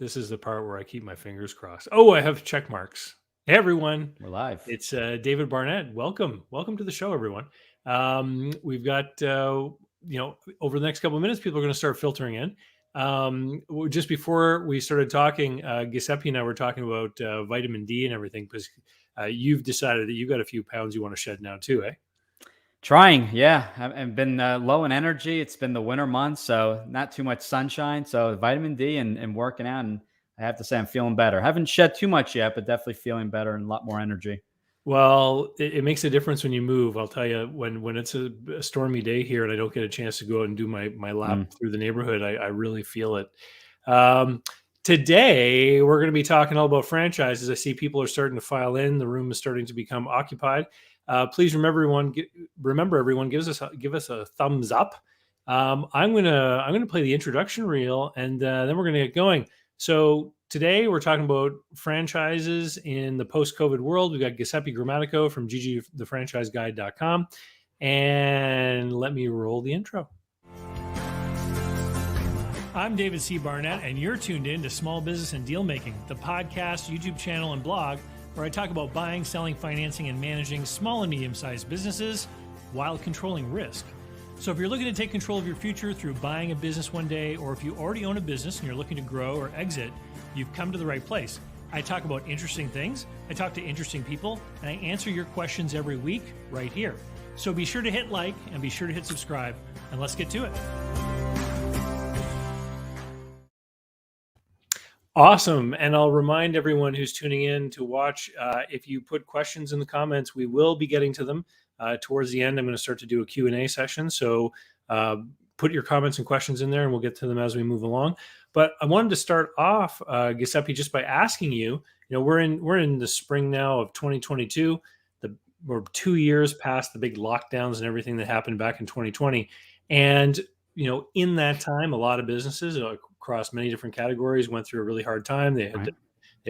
This is the part where I keep my fingers crossed. Oh, I have check marks. Hey, everyone. We're live. It's David Barnett. Welcome. Welcome to the show, everyone. We've got, over the next couple of minutes, people are going to start filtering in. Just before we started talking, Giuseppe and I were talking about vitamin D and everything, because you've decided that you've got a few pounds you want to shed now too, eh? Trying, yeah. I've been low in energy. It's been the winter months, so not too much sunshine. So vitamin D and working out, and I have to say I'm feeling better. Haven't shed too much yet, but definitely feeling better and a lot more energy. Well, it makes a difference when you move. I'll tell you, when it's a stormy day here and I don't get a chance to go out and do my lap through the neighborhood, I really feel it. Um, Today, we're going to be talking all about franchises. I see people are starting to file in. The room is starting to become occupied. Please remember, everyone, give us a thumbs up. I'm gonna play the introduction reel, and then we're gonna get going. So today we're talking about franchises in the post-COVID world. We've got Giuseppe Grammatico from thefranchiseguide.com. And let me roll the intro. I'm David C. Barnett, and you're tuned in to Small Business and Deal Making, the podcast, YouTube channel, and blog where I talk about buying, selling, financing, and managing small and medium-sized businesses while controlling risk. So if you're looking to take control of your future through buying a business one day, or if you already own a business and you're looking to grow or exit, you've come to the right place. I talk about interesting things, I talk to interesting people, and I answer your questions every week right here. So be sure to hit like and be sure to hit subscribe, and let's get to it. Awesome. And I'll remind everyone who's tuning in to watch, if you put questions in the comments, we will be getting to them. Towards the end, I'm going to start to do a Q&A session. So put your comments and questions in there and we'll get to them as we move along. But I wanted to start off, Giuseppe, just by asking you, we're in the spring now of 2022. We're 2 years past the big lockdowns and everything that happened back in 2020. And, in that time, a lot of businesses across many different categories went through a really hard time. They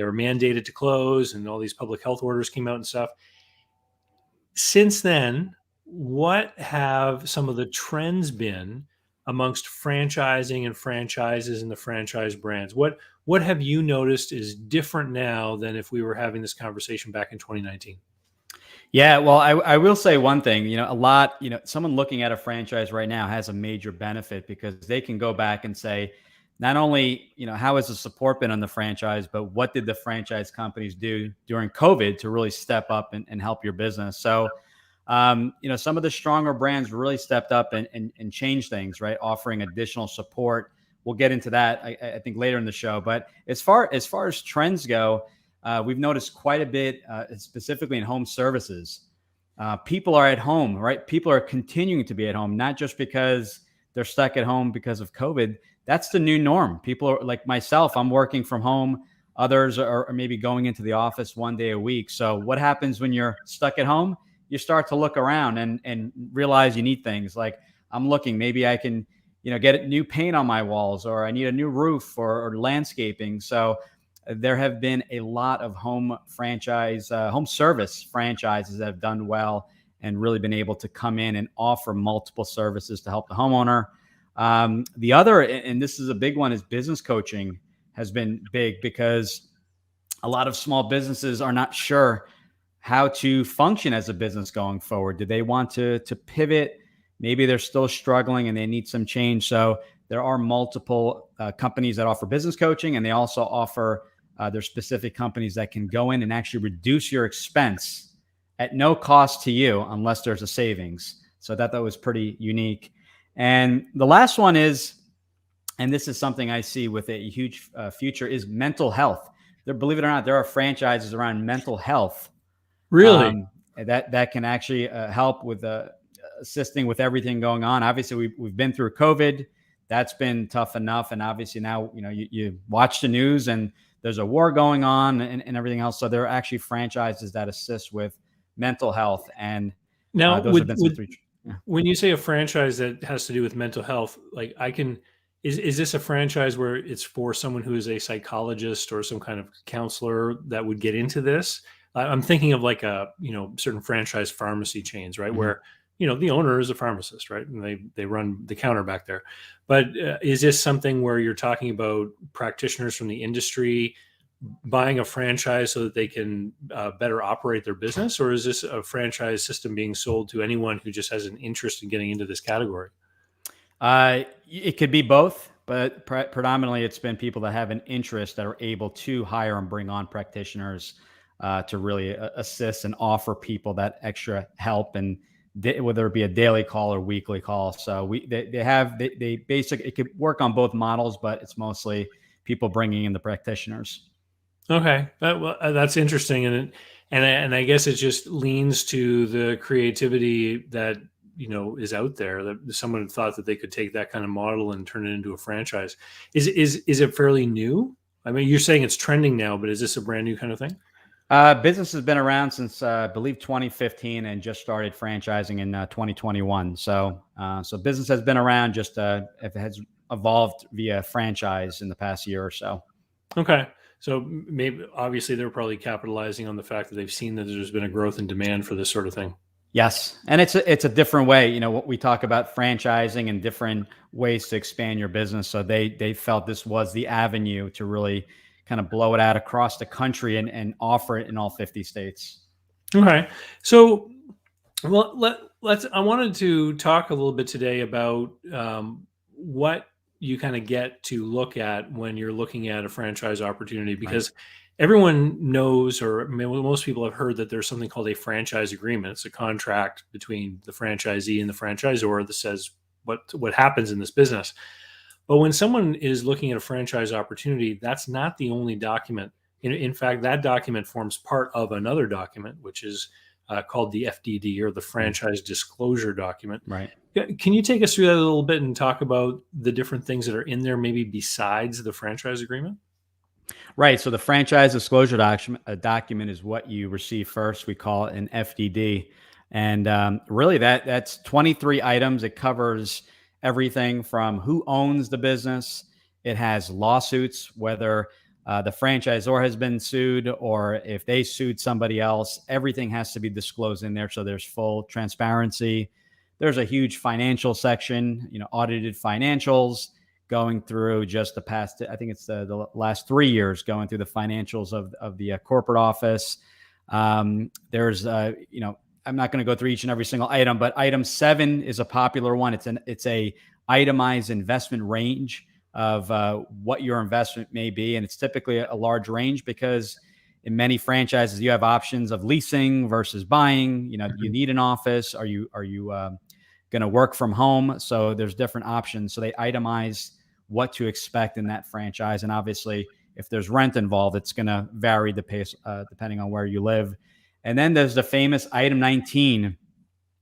were mandated to close and all these public health orders came out and stuff. Since then, what have some of the trends been amongst franchising and franchises and the franchise brands? What have you noticed is different now than if we were having this conversation back in 2019? Yeah, well, I will say one thing, someone looking at a franchise right now has a major benefit because they can go back and say, not only, how has the support been on the franchise, but what did the franchise companies do during COVID to really step up and help your business? So, some of the stronger brands really stepped up and changed things, right? Offering additional support. We'll get into that, I think, later in the show. But as far as trends go, we've noticed quite a bit, specifically in home services. People are at home, right? People are continuing to be at home, not just because they're stuck at home because of COVID. That's the new norm. People are like myself. I'm working from home. Others are maybe going into the office one day a week. So what happens when you're stuck at home? You start to look around and realize you need things like I'm looking, maybe I can, get new paint on my walls, or I need a new roof or landscaping. So there have been a lot of home service franchises that have done well and really been able to come in and offer multiple services to help the homeowner. The other, and this is a big one, is business coaching has been big because a lot of small businesses are not sure how to function as a business going forward. Do they want to pivot? Maybe they're still struggling and they need some change. So there are multiple companies that offer business coaching, and they also offer there's specific companies that can go in and actually reduce your expense at no cost to you unless there's a savings. So that was pretty unique. And the last one is, and this is something I see with a huge future, is mental health. Believe it or not, there are franchises around mental health. Really? That can actually help with assisting with everything going on. Obviously, we've been through COVID. That's been tough enough. And obviously now, you watch the news and there's a war going on and everything else. So there are actually franchises that assist with mental health. And now, those have been some three. Yeah. When you say a franchise that has to do with mental health, like is this a franchise where it's for someone who is a psychologist or some kind of counselor that would get into this? I'm thinking of like certain franchise pharmacy chains, right? Mm-hmm. Where, the owner is a pharmacist, right? And they run the counter back there. But is this something where you're talking about practitioners from the industry buying a franchise so that they can better operate their business, or is this a franchise system being sold to anyone who just has an interest in getting into this category? It could be both, but predominantly it's been people that have an interest that are able to hire and bring on practitioners to really assist and offer people that extra help, and whether it be a daily call or weekly call. So they basically, it could work on both models, but it's mostly people bringing in the practitioners. Okay, that's interesting, and I guess it just leans to the creativity that is out there, that someone thought that they could take that kind of model and turn it into a franchise. Is it fairly new? I mean, you're saying it's trending now, but is this a brand new kind of thing? Business has been around since I believe 2015, and just started franchising in 2021. So business has been around, just if it has evolved via franchise in the past year or so. Okay. So maybe, obviously, they're probably capitalizing on the fact that they've seen that there's been a growth in demand for this sort of thing. Yes, and it's a different way. What we talk about franchising and different ways to expand your business. So they felt this was the avenue to really kind of blow it out across the country and offer it in all 50 states. Okay. So, well, let's. I wanted to talk a little bit today about what you kind of get to look at when you're looking at a franchise opportunity, because everyone knows, or most people have heard, that there's something called a franchise agreement. It's a contract between the franchisee and the franchisor that says what happens in this business. But when someone is looking at a franchise opportunity, that's not the only document. In fact, that document forms part of another document, which is called the FDD, or the Franchise Disclosure Document. Right. Can you take us through that a little bit and talk about the different things that are in there, maybe besides the franchise agreement? Right. So the franchise disclosure document is what you receive first. We call it an FDD. And really that's 23 items. It covers everything from who owns the business. It has lawsuits, whether the franchisor has been sued or if they sued somebody else. Everything has to be disclosed in there, so there's full transparency. There's a huge financial section, audited financials, going through just the past, I think it's the last 3 years, going through the financials of the corporate office. There's, I'm not going to go through each and every single item, but item 7 is a popular one. It's a itemized investment range of what your investment may be. And it's typically a large range because in many franchises, you have options of leasing versus buying. You need an office. Are you going to work from home? So there's different options. So they itemize what to expect in that franchise. And obviously, if there's rent involved, it's going to vary the pace depending on where you live. And then there's the famous item 19,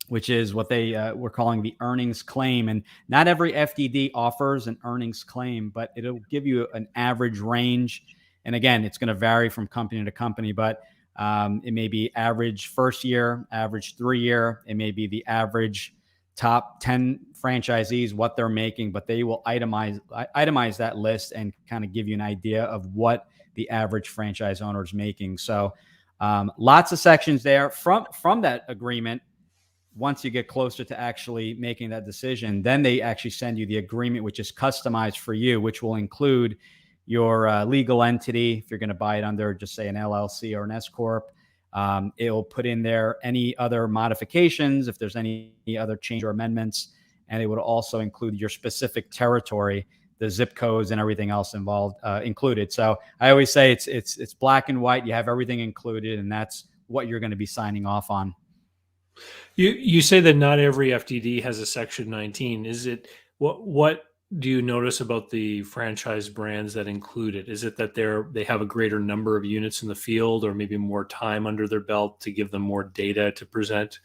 which is what they were calling the earnings claim. And not every FDD offers an earnings claim, but it'll give you an average range. And again, it's going to vary from company to company, but it may be average first year, average 3 year. It may be the average top 10 franchisees, what they're making, but they will itemize that list and kind of give you an idea of what the average franchise owner is making. So lots of sections there from that agreement. Once you get closer to actually making that decision, then they actually send you the agreement, which is customized for you, which will include your legal entity. If you're going to buy it under, just say, an LLC or an S Corp, it'll put in there any other modifications, if there's any other change or amendments, and it would also include your specific territory, the zip codes and everything else involved, included. So I always say it's black and white. You have everything included, and that's what you're going to be signing off on. You say that not every FDD has a Section 19. Is it what do you notice about the franchise brands that include it? Is it that they have a greater number of units in the field, or maybe more time under their belt to give them more data to present?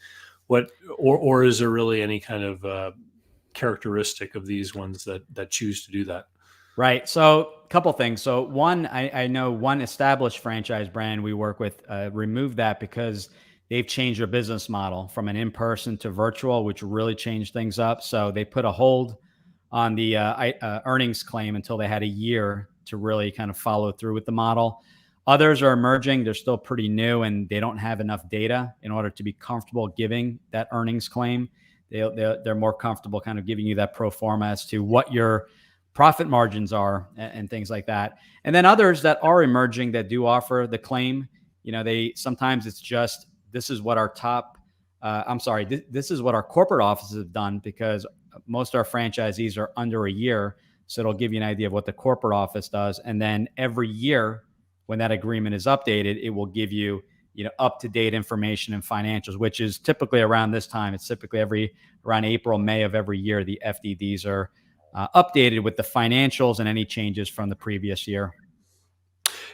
Or is there really any kind of characteristic of these ones that choose to do that? Right. So a couple things. So one, I know one established franchise brand we work with removed that because they've changed their business model from an in-person to virtual, which really changed things up. So they put a hold on the earnings claim until they had a year to really kind of follow through with the model. Others are emerging. They're still pretty new, and they don't have enough data in order to be comfortable giving that earnings claim. they're more comfortable kind of giving you that pro forma as to what your profit margins are and things like that. And then others that are emerging that do offer the claim, sometimes it's just, this is what our this is what our corporate offices have done, because most of our franchisees are under a year. So it'll give you an idea of what the corporate office does. And then every year when that agreement is updated, it will give you, up-to-date information and financials, which is typically around this time. It's typically around April, May of every year, the FDDs are updated with the financials and any changes from the previous year.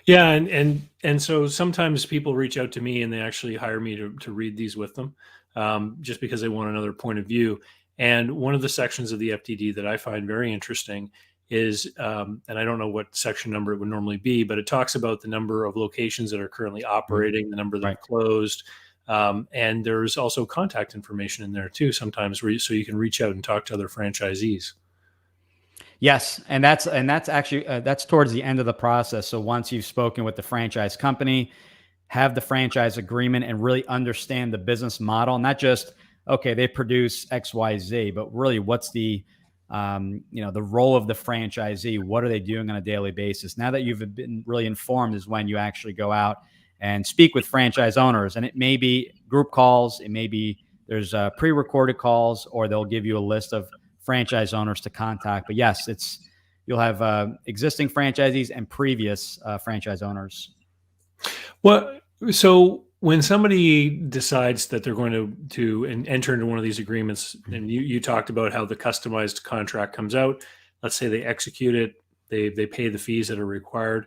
Yeah, and so sometimes people reach out to me and they actually hire me to read these with them, just because they want another point of view. And one of the sections of the FDD that I find very interesting is, and I don't know what section number it would normally be, but it talks about the number of locations that are currently operating, the number that have closed, and there's also contact information in there too sometimes, so you can reach out and talk to other franchisees. Yes, and that's actually that's towards the end of the process. So once you've spoken with the franchise company, have the franchise agreement, and really understand the business model, not just, okay, they produce XYZ, but really what's the the role of the franchisee? What are they doing on a daily basis? Now that you've been really informed is when you actually go out and speak with franchise owners. And it may be group calls, it may be there's pre-recorded calls, or they'll give you a list of franchise owners to contact. But yes, you'll have existing franchisees and previous franchise owners. Well, so when somebody decides that they're going to enter into one of these agreements, and you talked about how the customized contract comes out, let's say they execute it, they pay the fees that are required.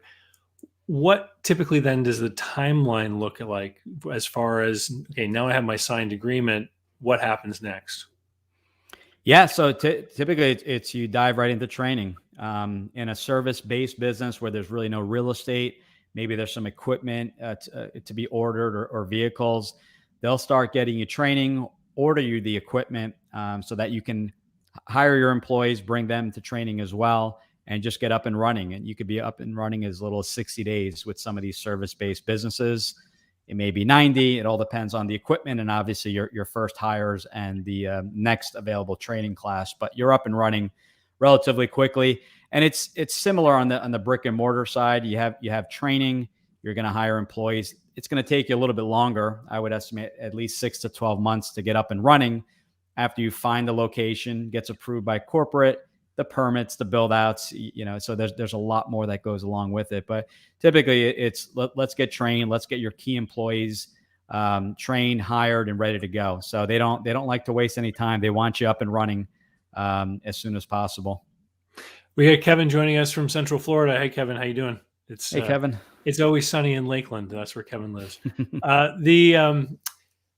What typically then does the timeline look like as far as, okay, now I have my signed agreement, what happens next? Yeah, so typically it's you dive right into training. In a service-based business where there's really no real estate, maybe there's some equipment to be ordered or vehicles, they'll start getting you training, order you the equipment so that you can hire your employees, bring them to training as well, and just get up and running. And you could be up and running as little as 60 days with some of these service-based businesses. It may be 90. It all depends on the equipment and obviously your first hires and the next available training class. But you're up and running relatively quickly. And it's similar on the brick and mortar side. You have training. You're going to hire employees. It's going to take you a little bit longer. I would estimate at least 6 to 12 months to get up and running after you find the location, gets approved by corporate, the permits, the build outs, so there's a lot more that goes along with it. But typically it's let's get trained. Let's get your key employees trained, hired, and ready to go. So they don't like to waste any time. They want you up and running as soon as possible. We had Kevin joining us from Central Florida. Hey, Kevin, how you doing? Hey, Kevin. It's always sunny in Lakeland. That's where Kevin lives.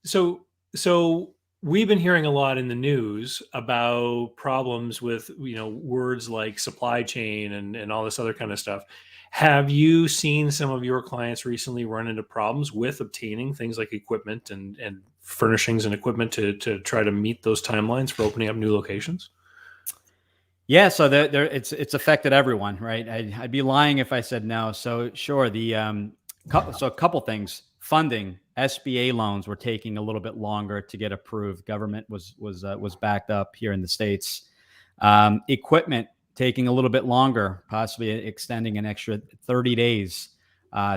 So we've been hearing a lot in the news about problems with, words like supply chain and all this other kind of stuff. Have you seen some of your clients recently run into problems with obtaining things like equipment and furnishings and equipment to try to meet those timelines for opening up new locations? Yeah, so it's affected everyone, right? I'd be lying if I said no. So sure, so a couple things. Funding, SBA loans were taking a little bit longer to get approved. Government was backed up here in the States. Equipment taking a little bit longer, possibly extending an extra 30 days.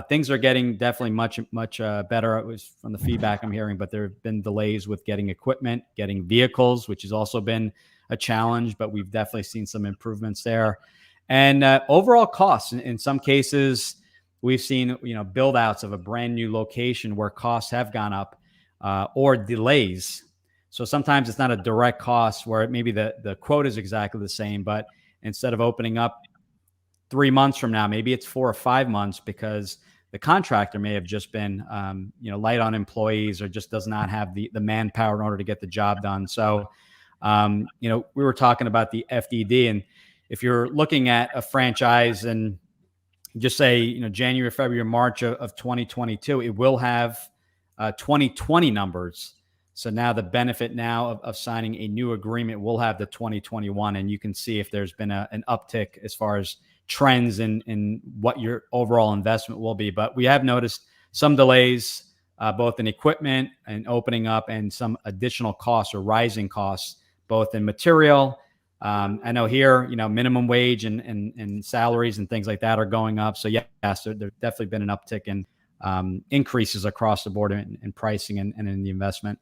Things are getting definitely much better. It was from the feedback I'm hearing, but there have been delays with getting equipment, getting vehicles, which has also been a challenge, but we've definitely seen some improvements there. And overall costs, in some cases, we've seen, build outs of a brand new location where costs have gone up or delays. So sometimes it's not a direct cost where maybe the quote is exactly the same, but instead of opening up 3 months from now, maybe it's 4 or 5 months because the contractor may have just been, light on employees or just does not have the manpower in order to get the job done. So, we were talking about the FDD, and if you're looking at a franchise and just say, January, February, March of 2022, it will have 2020 numbers. So now the benefit now of signing a new agreement will have the 2021, and you can see if there's been an uptick as far as trends in what your overall investment will be. But we have noticed some delays, both in equipment and opening up, and some additional costs or rising costs, both in material. I know here, minimum wage and salaries and things like that are going up. So yes, there's definitely been an uptick in increases across the board in pricing and in the investment.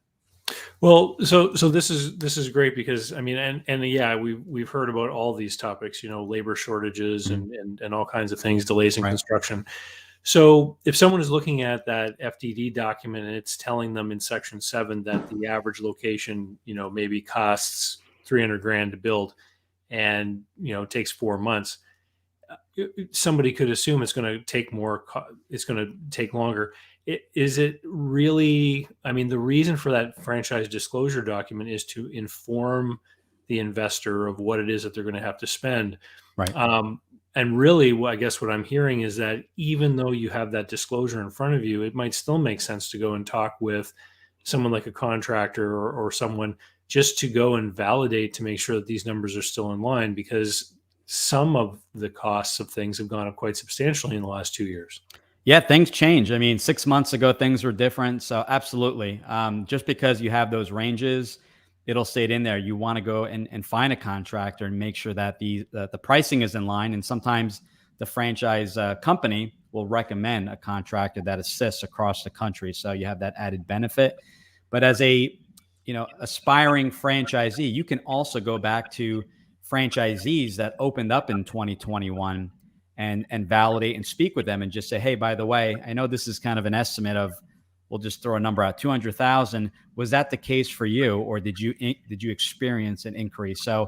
Well, so this is great because I mean, and yeah, we've heard about all these topics, labor shortages and all kinds of things, delays in construction. So if someone is looking at that FDD document and it's telling them in section 7 that the average location, maybe costs 300 grand to build and, takes 4 months, somebody could assume it's going to take it's going to take longer. Is it really, I mean, the reason for that franchise disclosure document is to inform the investor of what it is that they're going to have to spend. Right. And really, I guess what I'm hearing is that even though you have that disclosure in front of you, it might still make sense to go and talk with someone like a contractor or someone just to go and validate to make sure that these numbers are still in line, because some of the costs of things have gone up quite substantially in the last 2 years. Yeah, things change. I mean, 6 months ago, things were different. So absolutely. Just because you have those ranges, it'll stay in there. You want to go and find a contractor and make sure that the pricing is in line. And sometimes the franchise company will recommend a contractor that assists across the country. So you have that added benefit. But as a aspiring franchisee, you can also go back to franchisees that opened up in 2021 and validate and speak with them and just say, hey, by the way, I know this is kind of an estimate of, we'll just throw a number out, 200,000. Was that the case for you, or did you experience an increase? So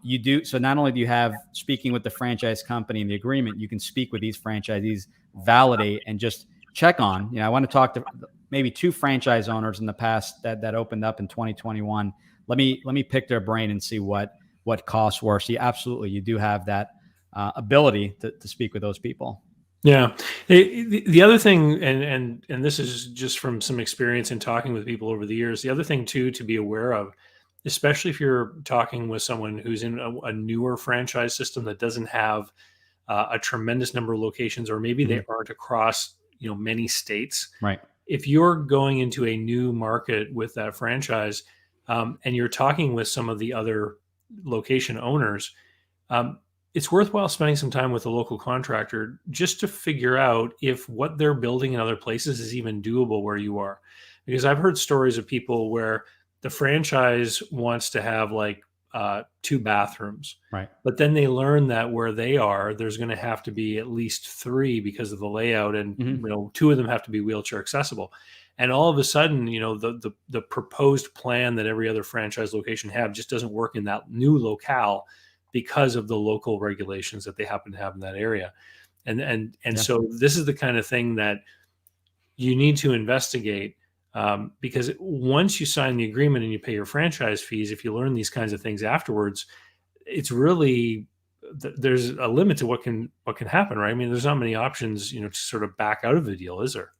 you do. So not only do you have speaking with the franchise company in the agreement, you can speak with these franchisees, validate, and just check on. I want to talk to maybe 2 franchise owners in the past that opened up in 2021. Let me pick their brain and see what costs were. So absolutely, you do have that ability to speak with those people. Yeah. The other thing, and this is just from some experience in talking with people over the years, the other thing too to be aware of, especially if you're talking with someone who's in a newer franchise system that doesn't have a tremendous number of locations, or maybe they aren't across many states. Right. If you're going into a new market with that franchise, and you're talking with some of the other location owners, it's worthwhile spending some time with a local contractor just to figure out if what they're building in other places is even doable where you are. Because I've heard stories of people where the franchise wants to have like 2 bathrooms, right? But then they learn that where they are, there's going to have to be at least 3 because of the layout, and 2 of them have to be wheelchair accessible. And all of a sudden, the proposed plan that every other franchise location have just doesn't work in that new locale, because of the local regulations that they happen to have in that area. And so this is the kind of thing that you need to investigate, because once you sign the agreement and you pay your franchise fees, if you learn these kinds of things afterwards, it's really, there's a limit to what can happen, right? I mean, there's not many options, to sort of back out of the deal, is there?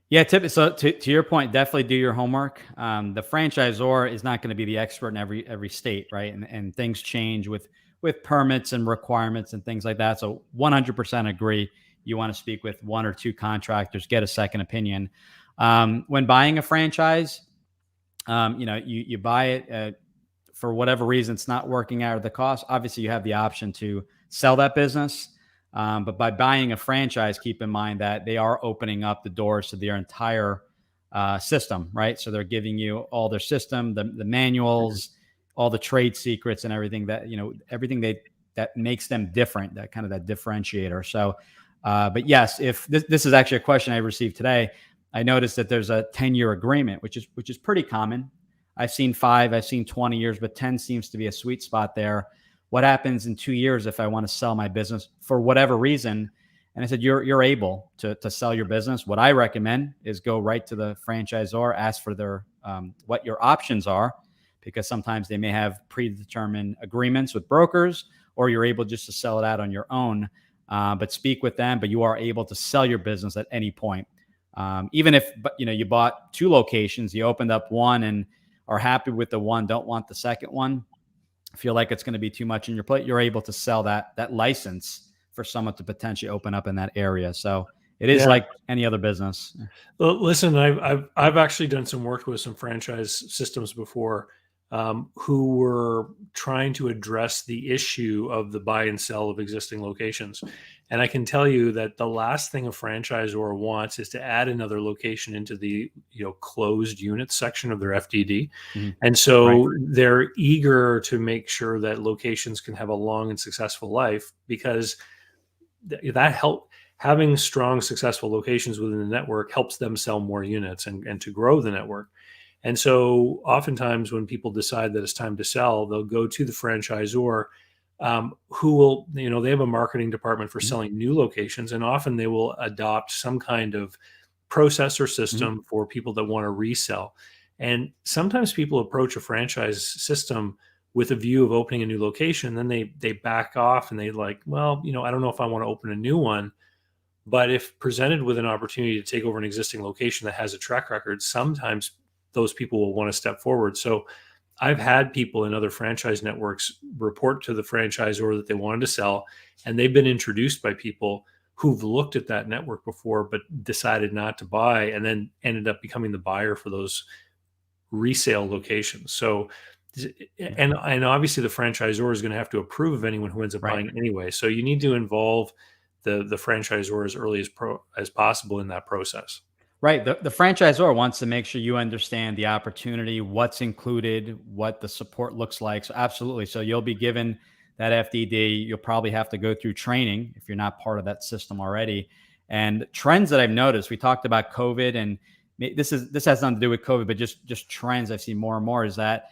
Yeah, so to your point, definitely do your homework. The franchisor is not going to be the expert in every state, right? And things change with permits and requirements and things like that. So 100% agree. You want to speak with 1 or 2 contractors, get a second opinion. When buying a franchise, you buy it for whatever reason it's not working out of the cost. Obviously, you have the option to sell that business. But by buying a franchise, keep in mind that they are opening up the doors to their entire system, right? So they're giving you all their system, the manuals, all the trade secrets, and everything that everything that makes them different, that kind of that differentiator. So, but yes, if this is actually a question I received today, I noticed that there's a 10-year agreement, which is pretty common. I've seen 5, I've seen 20 years, but 10 seems to be a sweet spot there. What happens in 2 years if I want to sell my business for whatever reason? And I said, you're able to sell your business. What I recommend is go right to the franchisor, ask for their what your options are, because sometimes they may have predetermined agreements with brokers, or you're able just to sell it out on your own. But speak with them, but you are able to sell your business at any point. Even if you bought 2 locations, you opened up one and are happy with the one, don't want the second one, feel like it's going to be too much in your plate, you're able to sell that license for someone to potentially open up in that area. So It is Yeah. like any other business. Well, listen, I've actually done some work with some franchise systems before, who were trying to address the issue of the buy and sell of existing locations. And I can tell you that the last thing a franchisor wants is to add another location into the closed units section of their FDD. Mhm. And Right. so they're eager to make sure that locations can have a long and successful life, because that help having strong successful locations within the network helps them sell more units and to grow the network. And so oftentimes when people decide that it's time to sell, they'll go to the franchisor, who will, they have a marketing department for Mhm. selling new locations, and often they will adopt some kind of process or Mhm. system for people that want to resell. And sometimes people approach a franchise system with a view of opening a new location, then they back off and they like, well, I don't know if I want to open a new one. But if presented with an opportunity to take over an existing location that has a track record, sometimes those people will want to step forward. So I've had people in other franchise networks report to the franchisor that they wanted to sell, and they've been introduced by people who've looked at that network before but decided not to buy, and then ended up becoming the buyer for those resale locations. So, Yeah. and obviously the franchisor is going to have to approve of anyone who ends up Right. buying anyway. So you need to involve the franchisor as early as possible in that process. Right. The franchisor wants to make sure you understand the opportunity, what's included, what the support looks like. So absolutely. So you'll be given that FDD. You'll probably have to go through training if you're not part of that system already. And trends that I've noticed, we talked about COVID, and this has nothing to do with COVID, but just trends I've seen more and more is that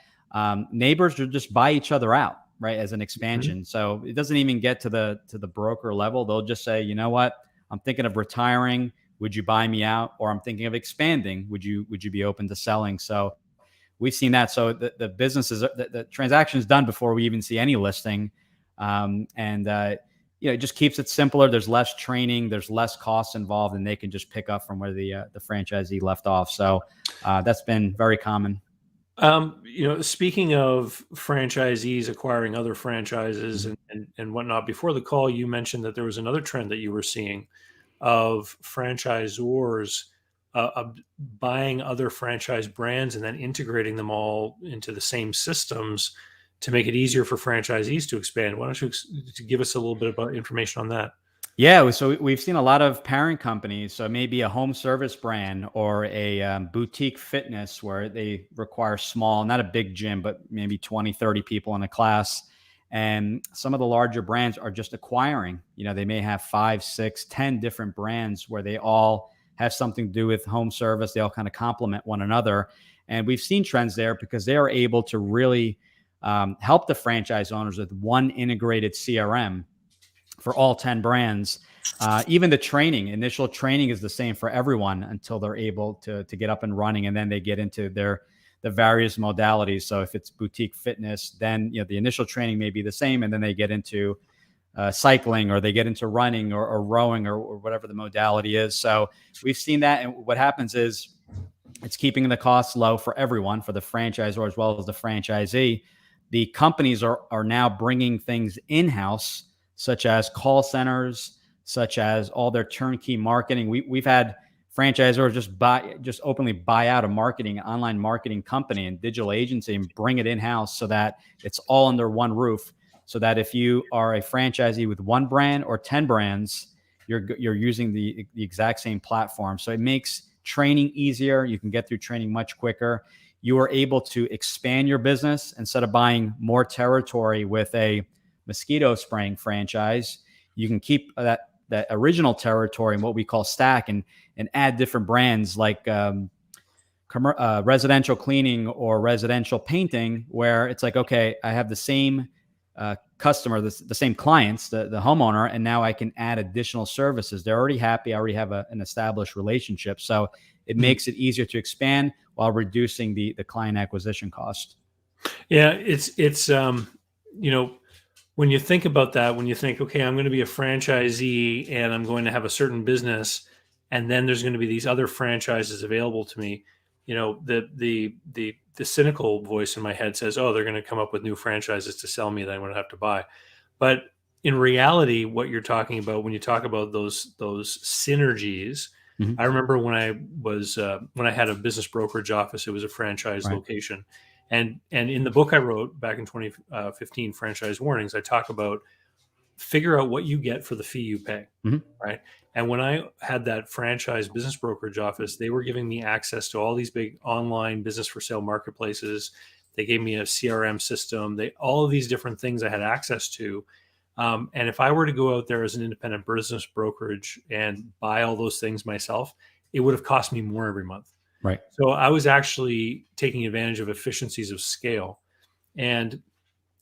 neighbors will just buy each other out, right, as an Mhm. expansion. So it doesn't even get to the broker level. They'll just say, you know what, I'm thinking of retiring, would you buy me out? Or I'm thinking of expanding, would you be open to selling? So we've seen that. So the businesses, the transaction is done before we even see any listing. And it just keeps it simpler. There's less training, there's less costs involved, and they can just pick up from where the franchisee left off. So that's been very common. Speaking of franchisees acquiring other franchises Mhm. and whatnot, before the call, you mentioned that there was another trend that you were seeing of franchisors buying other franchise brands and then integrating them all into the same systems to make it easier for franchisees to expand. Why don't you to give us a little bit about information on that? Yeah, so we've seen a lot of parent companies. So maybe a home service brand or a boutique fitness where they require small, not a big gym, but maybe 20, 30 people in a class. And some of the larger brands are just acquiring. They may have 5, 6, 10 different brands where they all have something to do with home service. They all kind of complement one another. And we've seen trends there because they are able to really help the franchise owners with one integrated CRM for all 10 brands. Even the initial training is the same for everyone until they're able to get up and running, and then they get into the various modalities. So if it's boutique fitness, then the initial training may be the same, and then they get into cycling, or they get into running, or rowing, or whatever the modality is. So we've seen that, and what happens is it's keeping the costs low for everyone, for the franchisor as well as the franchisee. The companies are now bringing things in house, such as call centers, such as all their turnkey marketing. We've had franchisors just openly buy out a online marketing company and digital agency and bring it in house so that it's all under one roof. So that if you are a franchisee with one brand or 10 brands, you're using the exact same platform. So it makes training easier. You can get through training much quicker. You are able to expand your business instead of buying more territory with a mosquito spraying franchise. You can keep that original territory in what we call stack, and add different brands like residential cleaning or residential painting, where it's like, okay, I have the same customer, the same clients, the homeowner, and now I can add additional services. They're already happy. I already have an established relationship. So it Mhm. makes it easier to expand while reducing the client acquisition cost. Yeah, it's when you think about that, when you think, okay, I'm going to be a franchisee and I'm going to have a certain business, and then there's going to be these other franchises available to me, the cynical voice in my head says, oh, they're going to come up with new franchises to sell me that I'm going to have to buy. But in reality, what you're talking about when you talk about those synergies, Mhm. I remember when I had a business brokerage office, it was a franchise Right. location. And in the book I wrote back in 2015, Franchise Warnings, I talk about figure out what you get for the fee you pay, Mhm. right? And when I had that franchise business brokerage office, they were giving me access to all these big online business for sale marketplaces. They gave me a CRM system. All of these different things I had access to. And if I were to go out there as an independent business brokerage and buy all those things myself, it would have cost me more every month. Right. So I was actually taking advantage of efficiencies of scale. And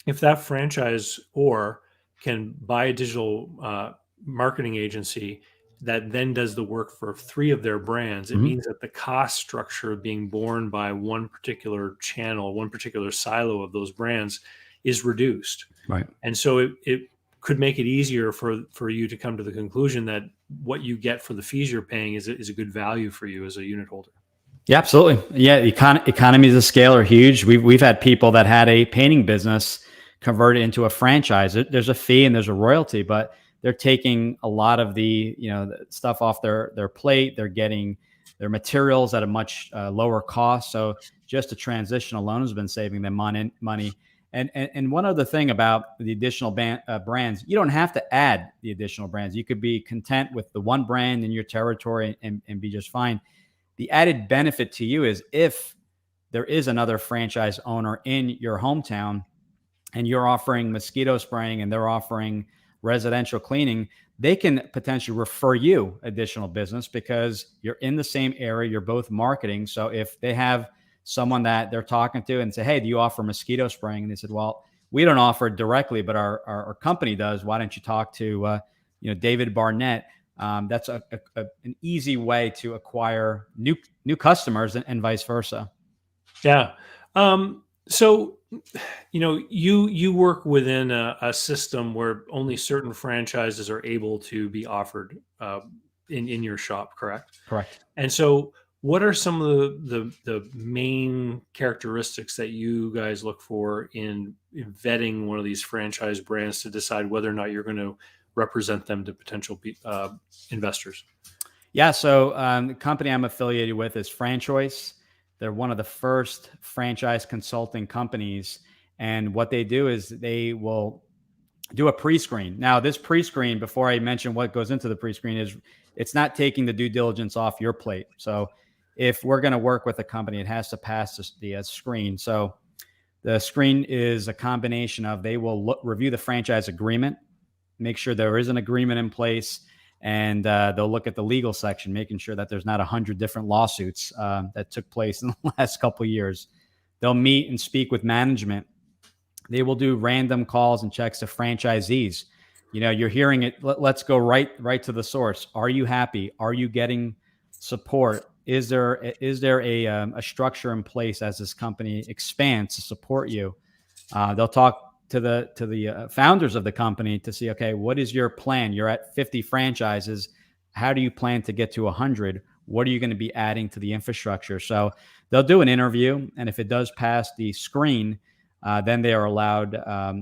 if that franchise or can buy a digital marketing agency that then does the work for 3 of their brands, it Mhm. means that the cost structure being borne by one particular channel, one particular silo of those brands is reduced. Right. And so it could make it easier for you to come to the conclusion that what you get for the fees you're paying is a good value for you as a unit holder. Yeah, absolutely. Yeah, economies of scale are huge. We've had people that had a painting business convert it into a franchise. There's a fee and there's a royalty, but they're taking a lot of the stuff off their plate. They're getting their materials at a much lower cost. So just the transition alone has been saving them money. And one other thing about the additional brands, you don't have to add the additional brands. You could be content with the one brand in your territory and be just fine. The added benefit to you is if there is another franchise owner in your hometown and you're offering mosquito spraying and they're offering residential cleaning, they can potentially refer you additional business because you're in the same area, you're both marketing. So if they have someone that they're talking to and say, hey, do you offer mosquito spraying? And they said, well, we don't offer it directly, but our company does. Why don't you talk to David Barnett? That's an easy way to acquire new customers and vice versa. Yeah. So, you work within a system where only certain franchises are able to be offered in your shop, correct? Correct. And so, what are some of the main characteristics that you guys look for in vetting one of these franchise brands to decide whether or not you're going to represent them to potential investors? Yeah. So the company I'm affiliated with is Franchise. They're one of the first franchise consulting companies. And what they do is they will do a pre-screen. Now, this pre-screen, before I mention what goes into the pre-screen, is it's not taking the due diligence off your plate. So if we're going to work with a company, it has to pass the screen. So the screen is a combination of they will review the franchise agreement, make sure there is an agreement in place, and they'll look at the legal section, making sure that there's not 100 different lawsuits that took place in the last couple of years. They'll meet and speak with management. They will do random calls and checks to franchisees. You're hearing it. Let's go right to the source. Are you happy? Are you getting support? Is there a structure in place as this company expands to support you? They'll talk to the founders of the company to see, okay, what is your plan? You're at 50 franchises. How do you plan to get to 100? What are you going to be adding to the infrastructure? So they'll do an interview, and if it does pass the screen, then they are allowed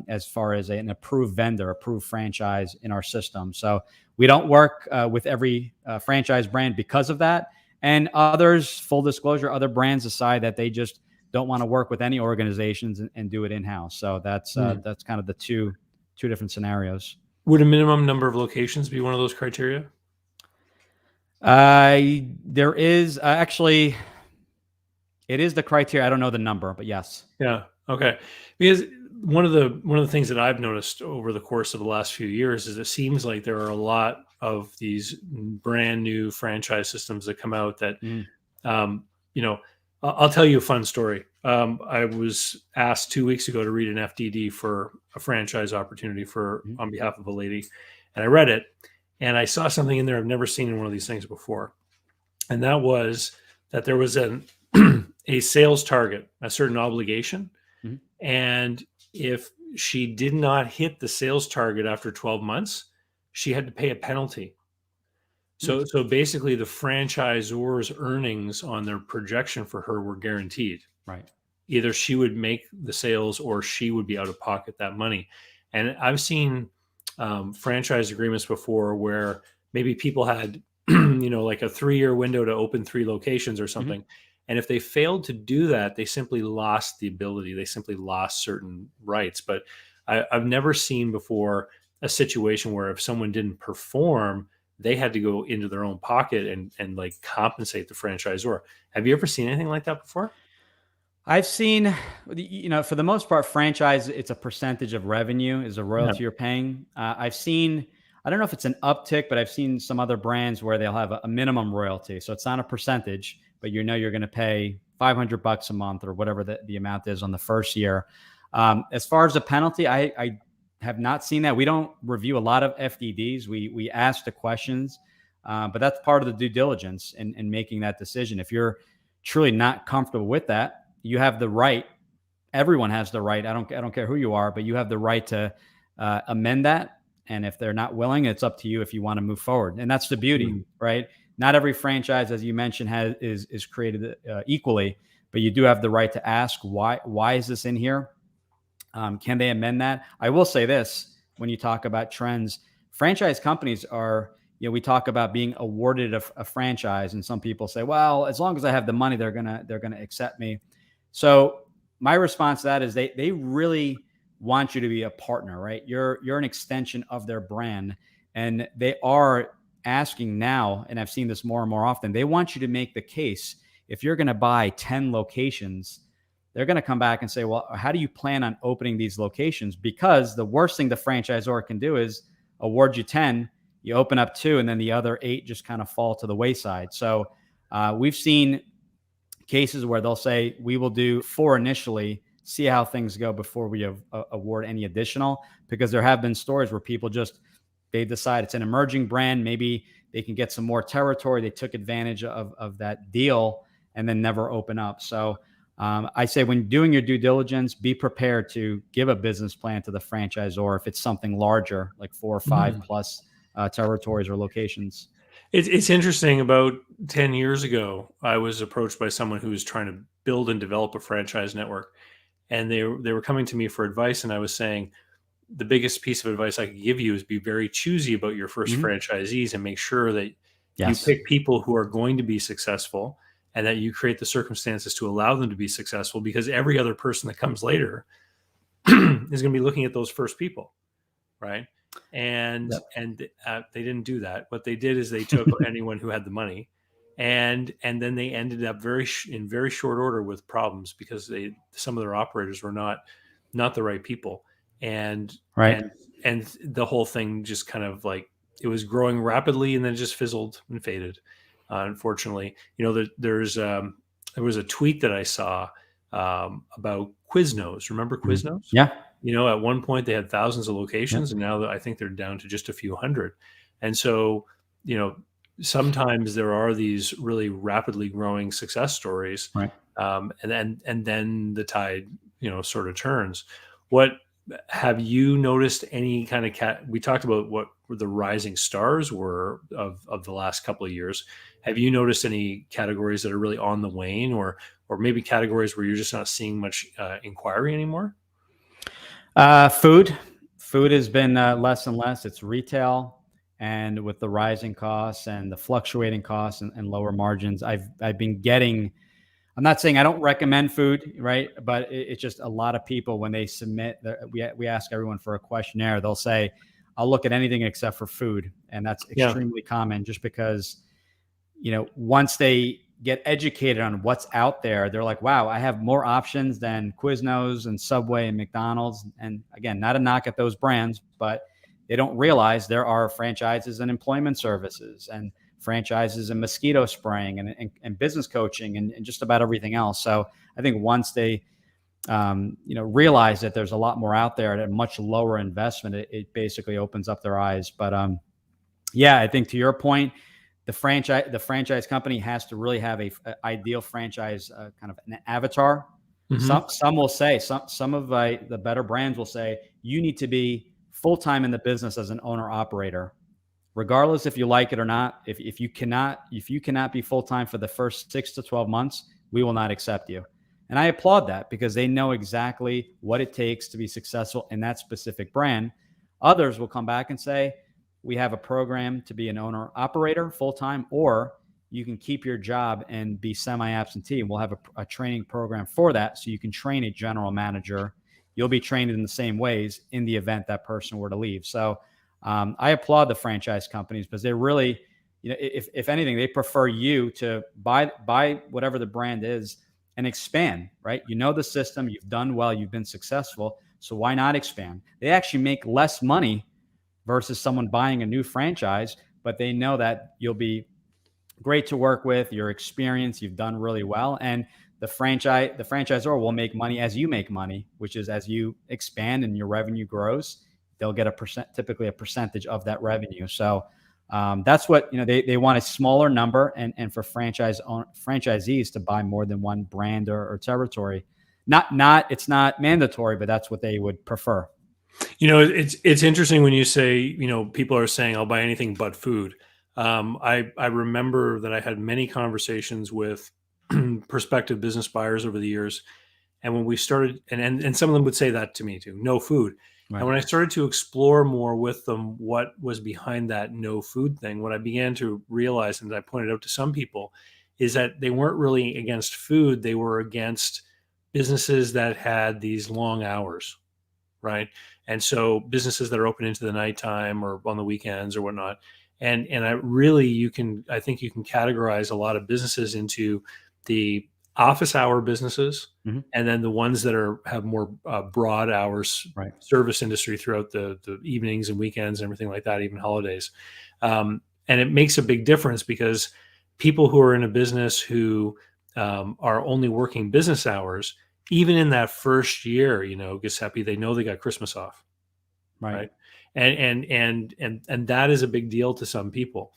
as far as an approved vendor, approved franchise in our system. So we don't work with every franchise brand because of that. And others, full disclosure, other brands decide that they just don't want to work with any organizations and do it in-house. So that's kind of the two different scenarios. Would a minimum number of locations be one of those criteria? There is actually, it is the criteria. I don't know the number, but yes. Yeah. Okay. Because one of the things that I've noticed over the course of the last few years is it seems like there are a lot of these brand new franchise systems that come out that, Mm. you know, I'll tell you a fun story. I was asked 2 weeks ago to read an FDD for a franchise opportunity on behalf of a lady, and I read it, and I saw something in there I've never seen in one of these things before, and that was that there was a sales target, a certain obligation, Mhm. and if she did not hit the sales target after 12 months, she had to pay a penalty. Mm. So basically, the franchisor's earnings on their projection for her were guaranteed. Right. Either she would make the sales or she would be out of pocket that money. And I've seen franchise agreements before where maybe people had, like a 3-year window to open 3 locations or Mhm. something. And if they failed to do that, they simply lost the ability. They simply lost certain rights. But I've never seen before a situation where if someone didn't perform, they had to go into their own pocket and like compensate the franchisor. Have you ever seen anything like that before? I've seen, for the most part, franchise, it's a percentage of revenue is a Yeah. royalty you're paying. I've seen, I don't know if it's an uptick, but I've seen some other brands where they'll have a minimum royalty. So it's not a percentage, but you're going to pay $500 a month or whatever the amount is on the first year. As far as the penalty, I have not seen that. We don't review a lot of FDDs. We ask the questions, but that's part of the due diligence in making that decision. If you're truly not comfortable with that, you have the right. Everyone has the right. I don't care who you are, but you have the right to amend that. And if they're not willing, it's up to you if you want to move forward. And that's the beauty, Mm. right? Not every franchise, as you mentioned, is created equally, but you do have the right to ask why is this in here? Can they amend that? I will say this: when you talk about trends, franchise companies are, we talk about being awarded a franchise, and some people say, well, as long as I have the money, they're gonna accept me. So my response to that is they really want you to be a partner, right? You're an extension of their brand, and they are asking now, and I've seen this more and more often. They want you to make the case. If you're going to buy 10 locations, they're going to come back and say, well, how do you plan on opening these locations? Because the worst thing the franchisor can do is award you 10, you open up 2, and then the other 8 just kind of fall to the wayside. So we've seen cases where they'll say, we will do 4 initially, see how things go before we award any additional, because there have been stories where people they decide it's an emerging brand. Maybe they can get some more territory. They took advantage of that deal and then never open up. So I say, when doing your due diligence, be prepared to give a business plan to the franchisor if it's something larger, like 4 or 5 Mhm. plus territories or locations. It's interesting. About 10 years ago, I was approached by someone who was trying to build and develop a franchise network. And they were coming to me for advice. And I was saying, the biggest piece of advice I could give you is be very choosy about your first Mhm. franchisees and make sure that you Yes. pick people who are going to be successful and that you create the circumstances to allow them to be successful, because every other person that comes later is going to be looking at those first people, right? And they didn't do that. What they did is they took anyone who had the money, and then they ended up in very short order with problems because some of their operators were not the right people, and Right. and and the whole thing just kind of like, it was growing rapidly and then just fizzled and faded. Unfortunately, there was a tweet that I saw about Quiznos. Remember Mhm. Quiznos? Yeah. At one point they had thousands of Yeah. locations, and now I think they're down to just a few hundred. And so, you know, sometimes there are these really rapidly growing success stories, Right. and then the tide, sort of turns. What have you noticed? Any kind of we talked about what the rising stars were of the last couple of years. Have you noticed any categories that are really on the wane, or maybe categories where you're just not seeing much inquiry anymore? Food. Food has been less and less. It's retail, and with the rising costs and the fluctuating costs and lower margins, I've been getting. I'm not saying I don't recommend food, right? But it's just a lot of people when they submit. We ask everyone for a questionnaire. They'll say, "I'll look at anything except for food," and that's Yeah. extremely common. Just because once they get educated on what's out there, they're like, wow, I have more options than Quiznos and Subway and McDonald's. And again, not a knock at those brands, but they don't realize there are franchises and employment services and franchises and mosquito spraying and business coaching and just about everything else. So I think once they realize that there's a lot more out there at a much lower investment, it basically opens up their eyes. But yeah, I think to your point, the franchise company has to really have a ideal franchise kind of an avatar. Hmm. Some will say, some of the better brands will say, you need to be full time in the business as an owner operator, regardless if you like it or not. If you cannot be full time for the first 6 to 12 months, we will not accept you. And I applaud that because they know exactly what it takes to be successful in that specific brand. Others will come back and say, we have a program to be an owner operator full-time, or you can keep your job and be semi-absentee. And we'll have a training program for that. So you can train a general manager. You'll be trained in the same ways in the event that person were to leave. So I applaud the franchise companies because they really, if anything, they prefer you to buy whatever the brand is and expand, right? You know the system, you've done well, you've been successful. So why not expand? They actually make less money versus someone buying a new franchise, but they know that you'll be great to work with, your experience, you've done really well. And the franchisor will make money as you make money, which is as you expand and your revenue grows, they'll get typically a percentage of that revenue. So that's what, they want a smaller number and for franchisees to buy more than one brand or territory. It's not mandatory, but that's what they would prefer. It's interesting when you say, people are saying I'll buy anything but food. I remember that I had many conversations with prospective business buyers over the years. And when we started, and some of them would say that to me too, no food. Right. And when I started to explore more with them what was behind that no food thing, what I began to realize, and I pointed out to some people, is that they weren't really against food. They were against businesses that had these long hours, right? And so businesses that are open into the nighttime or on the weekends or whatnot. And I think you can categorize a lot of businesses into the office hour businesses, mm-hmm. and then the ones that have more broad hours, right. service industry throughout the evenings and weekends and everything like that, even holidays. And it makes a big difference because people who are in a business who are only working business hours, even in that first year, Giuseppe, they know they got Christmas off, right? And that is a big deal to some people.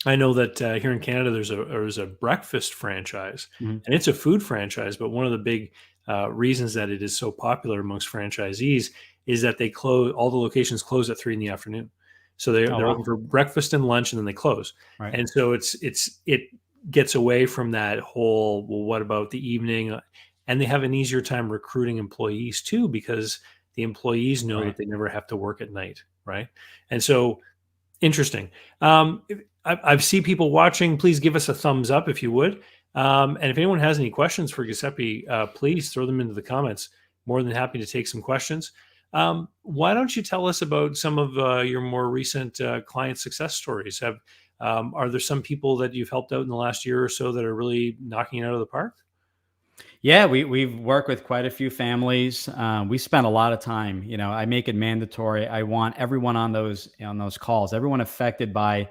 I know that here in Canada, there's a breakfast franchise, mm-hmm. and it's a food franchise. But one of the big reasons that it is so popular amongst franchisees is that all the locations close at 3 p.m. So they're open for breakfast and lunch, and then they close. Right. And so it gets away from that whole, well, what about the evening? And they have an easier time recruiting employees too, because the employees know that they never have to work at night, right? And so, interesting. I see people watching. Please give us a thumbs up if you would. And if anyone has any questions for Giuseppe, please throw them into the comments. More than happy to take some questions. Why don't you tell us about some of your more recent client success stories? Are there some people that you've helped out in the last year or so that are really knocking it out of the park? Yeah, we've worked with quite a few families. We spent a lot of time. I make it mandatory. I want everyone on those calls, everyone affected by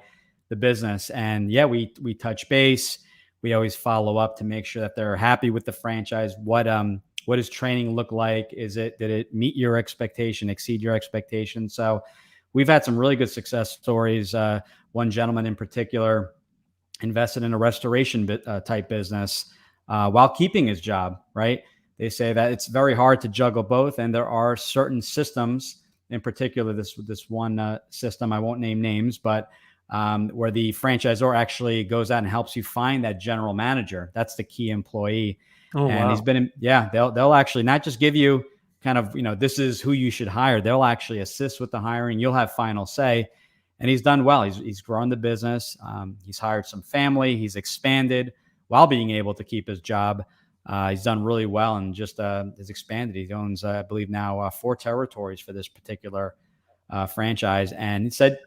the business, and yeah, we touch base. We always follow up to make sure that they're happy with the franchise. What does training look like? Did it meet your expectation, exceed your expectation? So we've had some really good success stories. One gentleman in particular invested in a restoration type business while keeping his job, right? They say that it's very hard to juggle both. And there are certain systems, in particular, this one system, I won't name names, but where the franchisor actually goes out and helps you find that general manager. That's the key employee. Oh, and wow. He's been, they'll actually not just give you kind of, this is who you should hire. They'll actually assist with the hiring. You'll have final say. And he's done well. He's grown the business. He's hired some family. He's expanded while being able to keep his job. He's done really well and just has expanded. He owns, I believe now, 4 territories for this particular franchise. And he said,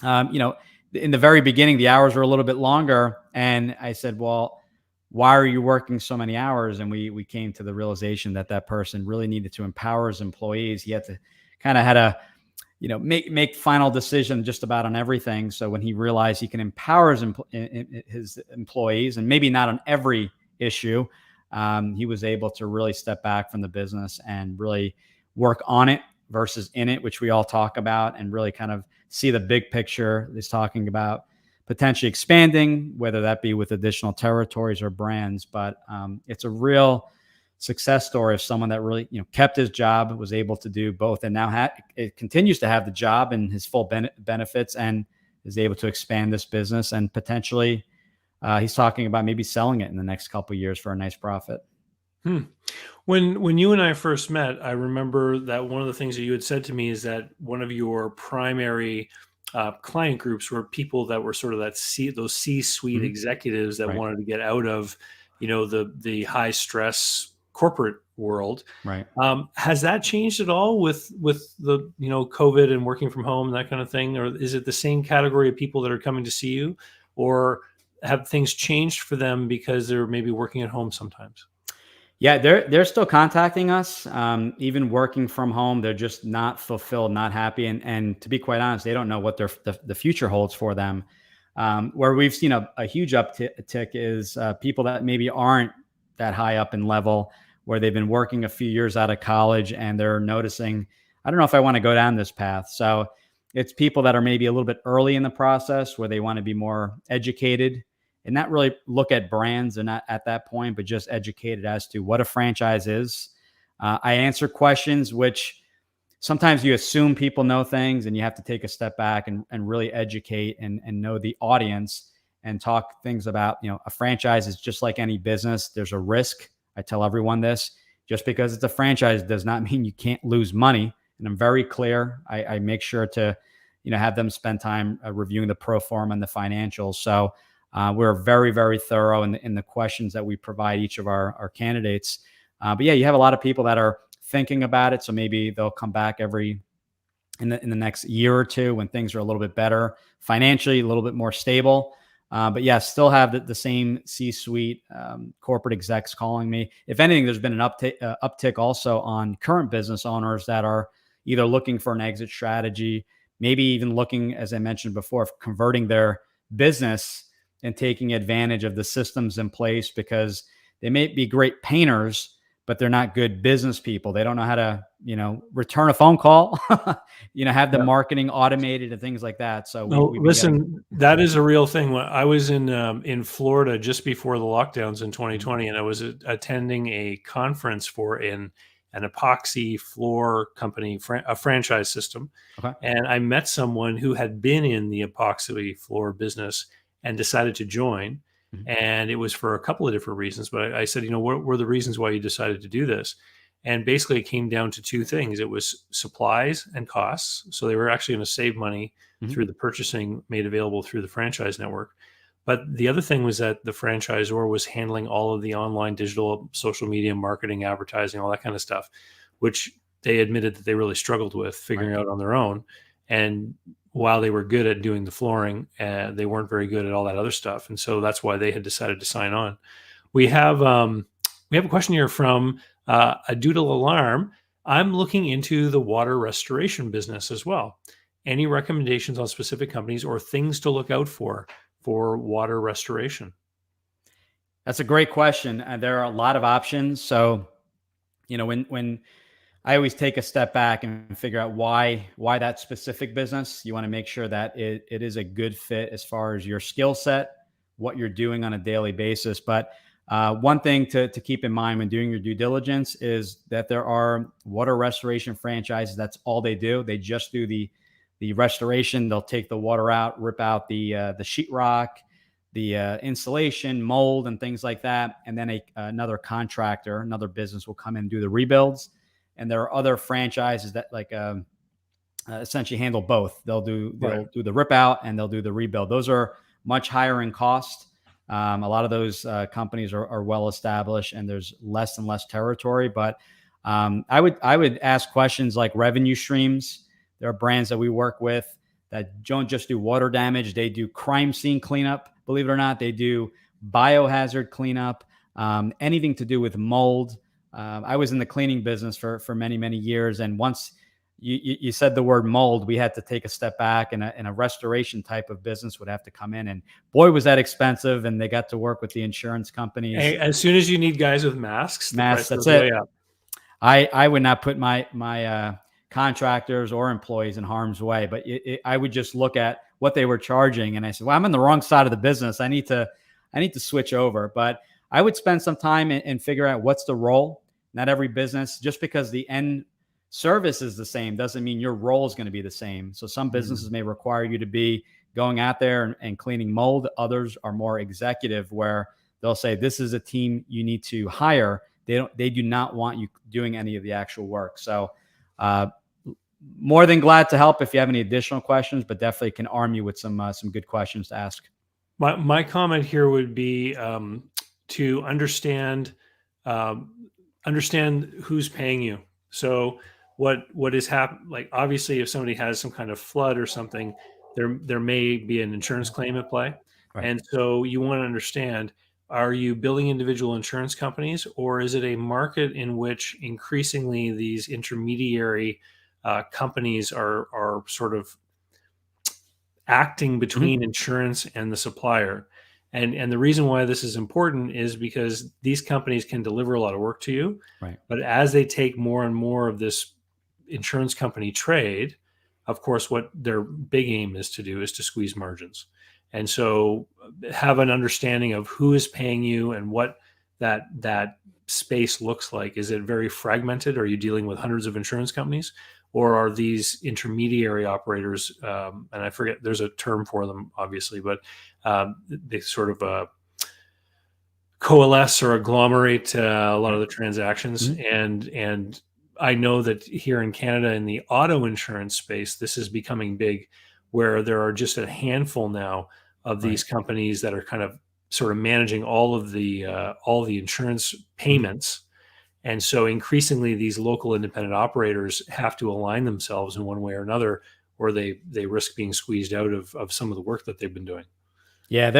in the very beginning, the hours were a little bit longer. And I said, well, why are you working so many hours? And we came to the realization that person really needed to empower his employees. He had to had to make final decision just about on everything. So when he realized he can empower his employees, and maybe not on every issue, he was able to really step back from the business and really work on it versus in it, which we all talk about, and really kind of see the big picture. He's talking about potentially expanding, whether that be with additional territories or brands. But it's a real success story of someone that really, kept his job, was able to do both, and now it continues to have the job and his full benefits, and is able to expand this business. And potentially, he's talking about maybe selling it in the next couple of years for a nice profit. Hmm. When you and I first met, I remember that one of the things that you had said to me is that one of your primary client groups were people that were sort of those C-suite Mhm. executives that Right. wanted to get out of, the high stress corporate world. Right. Has that changed at all with the COVID and working from home and that kind of thing, or is it the same category of people that are coming to see you, or have things changed for them because they're maybe working at home sometimes? Yeah, they're still contacting us, even working from home. They're just not fulfilled, not happy, and to be quite honest, they don't know what the future holds for them. Where we've seen a huge uptick is people that maybe aren't that high up in level, where they've been working a few years out of college and they're noticing, I don't know if I want to go down this path. So it's people that are maybe a little bit early in the process where they want to be more educated and not really look at brands. They're not at that point, but just educated as to what a franchise is. I answer questions which sometimes you assume people know things, and you have to take a step back and really educate and know the audience and talk things about, a franchise is just like any business. There's a risk. I tell everyone this. Just because it's a franchise does not mean you can't lose money. And I'm very clear. I make sure to, have them spend time reviewing the pro forma and the financials. So we're very, very thorough in the questions that we provide each of our candidates. But yeah, you have a lot of people that are thinking about it. So maybe they'll come back in the next year or two when things are a little bit better financially, a little bit more stable. But yeah, still have the same C-suite corporate execs calling me. If anything, there's been an uptick also on current business owners that are either looking for an exit strategy, maybe even looking, as I mentioned before, of converting their business and taking advantage of the systems in place, because they may be great painters, but they're not good business people. They don't know how to, return a phone call, have the marketing automated and things like that. So No, we've been getting. listen, that is a real thing. When I was in Florida just before the lockdowns in Mhm. 2020, and I was attending a conference for an epoxy floor company, a franchise system, Okay. and I met someone who had been in the epoxy floor business and decided to join. Mhm. And it was for a couple of different reasons. But I said, what were the reasons why you decided to do this? And basically, it came down to two things. It was supplies and costs. So they were actually going to save money Mhm. through the purchasing made available through the franchise network. But the other thing was that the franchisor was handling all of the online, digital, social media, marketing, advertising, all that kind of stuff, which they admitted that they really struggled with Right. figuring out on their own. And while they were good at doing the flooring, they weren't very good at all that other stuff. And so that's why they had decided to sign on. We have we have a question here from a Doodle Alarm. I'm looking into the water restoration business as well. Any recommendations on specific companies or things to look out for water restoration? That's a great question. There are a lot of options. So, when I always take a step back and figure out why that specific business. You want to make sure that it is a good fit as far as your skill set, what you're doing on a daily basis. But one thing to keep in mind when doing your due diligence is that there are water restoration franchises. That's all they do. They just do the restoration. They'll take the water out, rip out the sheetrock, the insulation, mold, and things like that. And then another contractor, another business will come in and do the rebuilds. And there are other franchises that essentially handle both. Right. They'll do the rip out and they'll do the rebuild. Those are much higher in cost. A lot of those companies are well established, and there's less and less territory. But I would ask questions like revenue streams. There are brands that we work with that don't just do water damage; they do crime scene cleanup. Believe it or not, they do biohazard cleanup. Anything to do with mold. I was in the cleaning business for many, many years, and once you said the word mold, we had to take a step back, and a restoration type of business would have to come in. And boy, was that expensive! And they got to work with the insurance companies. As soon as you need guys with masks, the Masks, price that's goes way it. up. I would not put my contractors or employees in harm's way, but I would just look at what they were charging, and I said, well, I'm on the wrong side of the business. I need to switch over. But I would spend some time and figure out what's the role. Not every business, just because the end service is the same, doesn't mean your role is going to be the same. So some Mm. businesses may require you to be going out there and cleaning mold. Others are more executive, where they'll say, this is a team you need to hire They do not want you doing any of the actual work. So more than glad to help if you have any additional questions, but definitely can arm you with some good questions to ask. My comment here would be to understand understand who's paying you. So what is happening? Like, obviously, if somebody has some kind of flood or something, there may be an insurance claim at play, Right. and so you want to understand: are you billing individual insurance companies, or is it a market in which increasingly these intermediary companies are sort of acting Mhm. between insurance and the supplier? And the reason why this is important is because these companies can deliver a lot of work to you, Right. but as they take more and more of this insurance company trade, of course, what their big aim is to do is to squeeze margins. And so have an understanding of who is paying you and what that space looks like. Is it very fragmented? Are you dealing with hundreds of insurance companies? Or are these intermediary operators, and I forget, there's a term for them, obviously, but they sort of coalesce or agglomerate a lot of Right. the transactions. Mhm. And I know that here in Canada, in the auto insurance space, this is becoming big, where there are just a handful now of Right. these companies that are kind of sort of managing all the insurance Mhm. payments. And so increasingly, these local independent operators have to align themselves in one way or another, or they risk being squeezed out of some of the work that they've been doing. Yeah,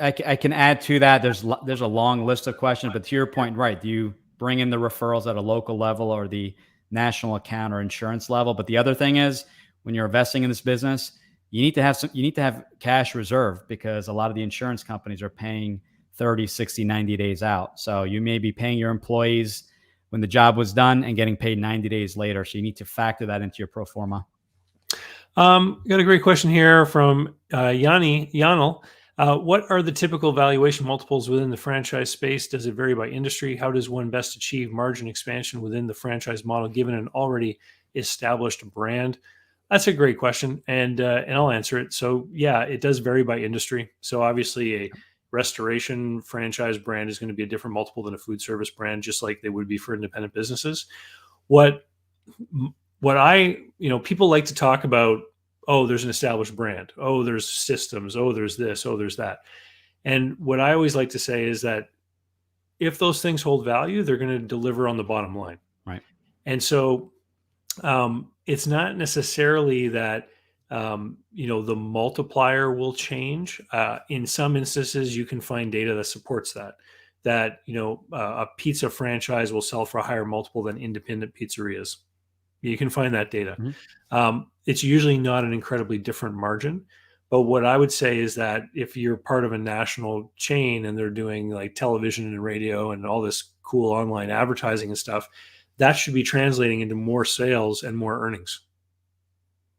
I can add to that. There's a long list of questions, but to your point, right? Do you bring in the referrals at a local level or the national account or insurance level? But the other thing is, when you're investing in this business, you need to have cash reserve, because a lot of the insurance companies are paying 30, 60, 90 days out. So you may be paying your employees when the job was done and getting paid 90 days later. So you need to factor that into your pro forma. Got a great question here from Yanel. What are the typical valuation multiples within the franchise space? Does it vary by industry? How does one best achieve margin expansion within the franchise model, given an already established brand? That's a great question, and I'll answer it. So yeah, it does vary by industry. So obviously, a restoration franchise brand is going to be a different multiple than a food service brand, just like they would be for independent businesses. What what I, people like to talk about, oh, there's an established brand. Oh, there's systems. Oh, there's this. Oh, there's that. And what I always like to say is that if those things hold value, they're going to deliver on the bottom line. Right. And so it's not necessarily that, the multiplier will change. In some instances, you can find data that supports that a pizza franchise will sell for a higher multiple than independent pizzerias. You can find that data. Mhm. It's usually not an incredibly different margin. But what I would say is that if you're part of a national chain and they're doing like television and radio and all this cool online advertising and stuff, that should be translating into more sales and more earnings,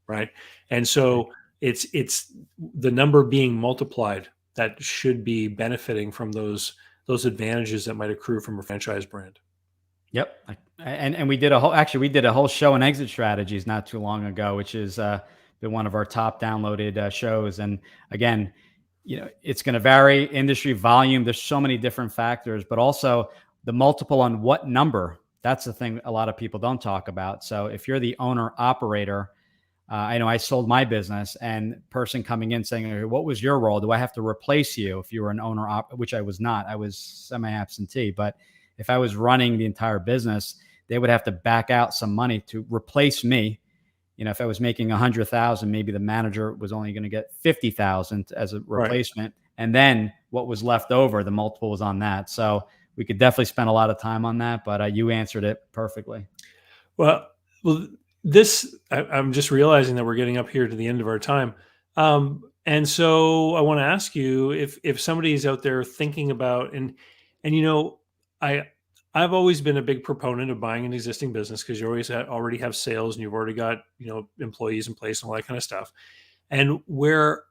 right? And Right. so it's the number being multiplied that should be benefiting from those advantages that might accrue from a franchise brand. Yep. And we did a whole show on exit strategies not too long ago, which is been one of our top downloaded shows. And again, it's going to vary industry volume. There's so many different factors, but also the multiple on what number. That's the thing a lot of people don't talk about. So if you're the owner operator, I know I sold my business, and person coming in saying, "Okay, what was your role? Do I have to replace you if you were an owner which I was not. I was semi-absentee. But if I was running the entire business, they would have to back out some money to replace me. If I was making 100,000, maybe the manager was only going to get 50,000 as a Right. replacement. And then what was left over, the multiple was on that. So we could definitely spend a lot of time on that, but you answered it perfectly. Well, well, this I'm just realizing that we're getting up here to the end of our time, and so I want to ask you if somebody's out there thinking about and I I've always been a big proponent of buying an existing business because you already have sales and you've already got employees in place and all that kind of stuff. And where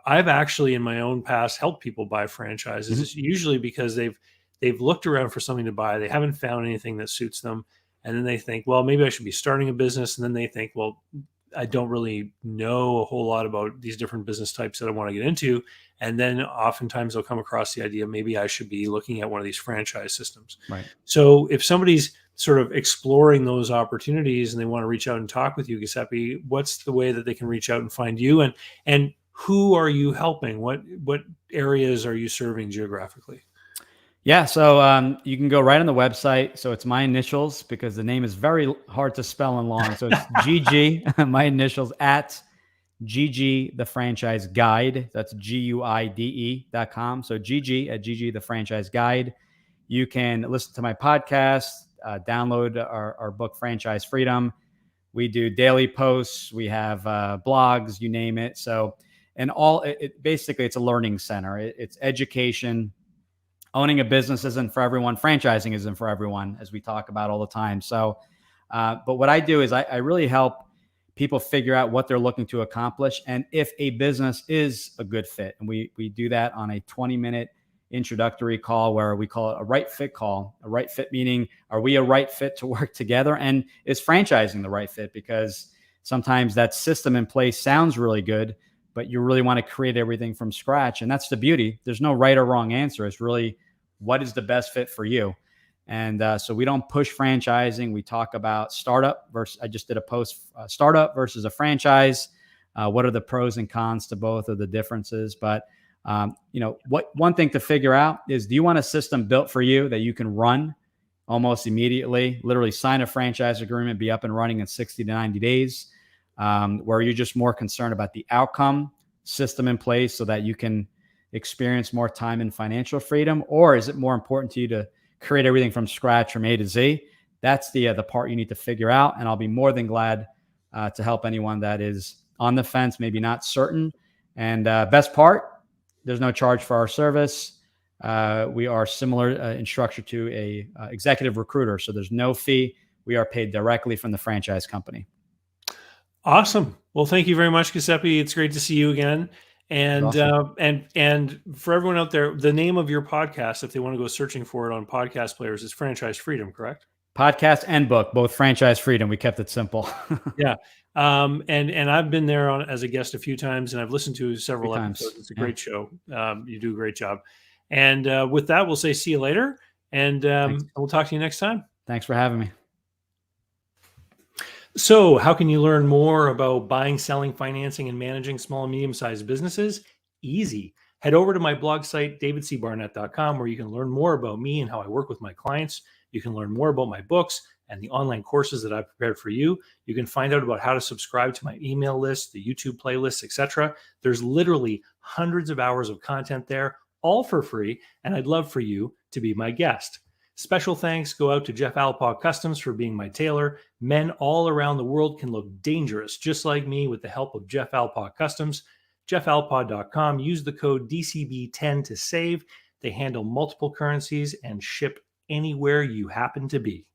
I've actually in my own past helped people buy franchises Mhm. is usually because they've looked around for something to buy, they haven't found anything that suits them, and then they think, well, maybe I should be starting a business, and then they think, well, I don't really know a whole lot about these different business types that I want to get into. And then oftentimes I'll come across the idea, maybe I should be looking at one of these franchise systems. Right. So if somebody's sort of exploring those opportunities and they want to reach out and talk with you, Giuseppe, what's the way that they can reach out and find you? And who are you helping? What areas are you serving geographically? Yeah, so you can go right on the website. So it's my initials because the name is very hard to spell and long. So it's GG, my initials at GG the Franchise Guide. That's GUIDE.com. So GG at GG the Franchise Guide. You can listen to my podcast, download our book Franchise Freedom. We do daily posts. We have blogs, you name it. So, and basically it's a learning center. It's education. Owning a business isn't for everyone. Franchising isn't for everyone, as we talk about all the time. So, but what I do is I really help people figure out what they're looking to accomplish and if a business is a good fit. And we do that on a 20-minute introductory call where we call it a right fit call. A right fit meaning, are we a right fit to work together? And is franchising the right fit? Because sometimes that system in place sounds really good, but you really want to create everything from scratch. And that's the beauty. There's no right or wrong answer. It's really what is the best fit for you. And so we don't push franchising. We talk about startup versus, I just did a post, startup versus a franchise. What are the pros and cons to both, or the differences? But one thing to figure out is, do you want a system built for you that you can run almost immediately, literally sign a franchise agreement, be up and running in 60 to 90 days? Where you're just more concerned about the outcome, system in place so that you can experience more time and financial freedom? Or is it more important to you to create everything from scratch, from A to Z? That's the part you need to figure out. And I'll be more than glad to help anyone that is on the fence, maybe not certain. And best part, there's no charge for our service. We are similar in structure to a executive recruiter. So there's no fee. We are paid directly from the franchise company. Awesome. Well, thank you very much, Giuseppe. It's great to see you again. And Awesome. And for everyone out there, the name of your podcast, if they want to go searching for it on podcast players, is Franchise Freedom, correct? Podcast and book, both Franchise Freedom. We kept it simple. Yeah. And I've been there as a guest a few times, and I've listened to several episodes. It's a great show. You do a great job. And with that, we'll say see you later, and we'll talk to you next time. Thanks for having me. So how can you learn more about buying, selling, financing, and managing small and medium-sized businesses? Easy. Head over to my blog site, davidcbarnett.com, where you can learn more about me and how I work with my clients. You can learn more about my books and the online courses that I've prepared for you. You can find out about how to subscribe to my email list, the YouTube playlists, etc. There's literally hundreds of hours of content there, all for free, and I'd love for you to be my guest. Special thanks go out to Jeff Alpaugh Customs for being my tailor. Men all around the world can look dangerous, just like me, with the help of Jeff Alpaugh Customs. JeffAlpaugh.com. Use the code DCB10 to save. They handle multiple currencies and ship anywhere you happen to be.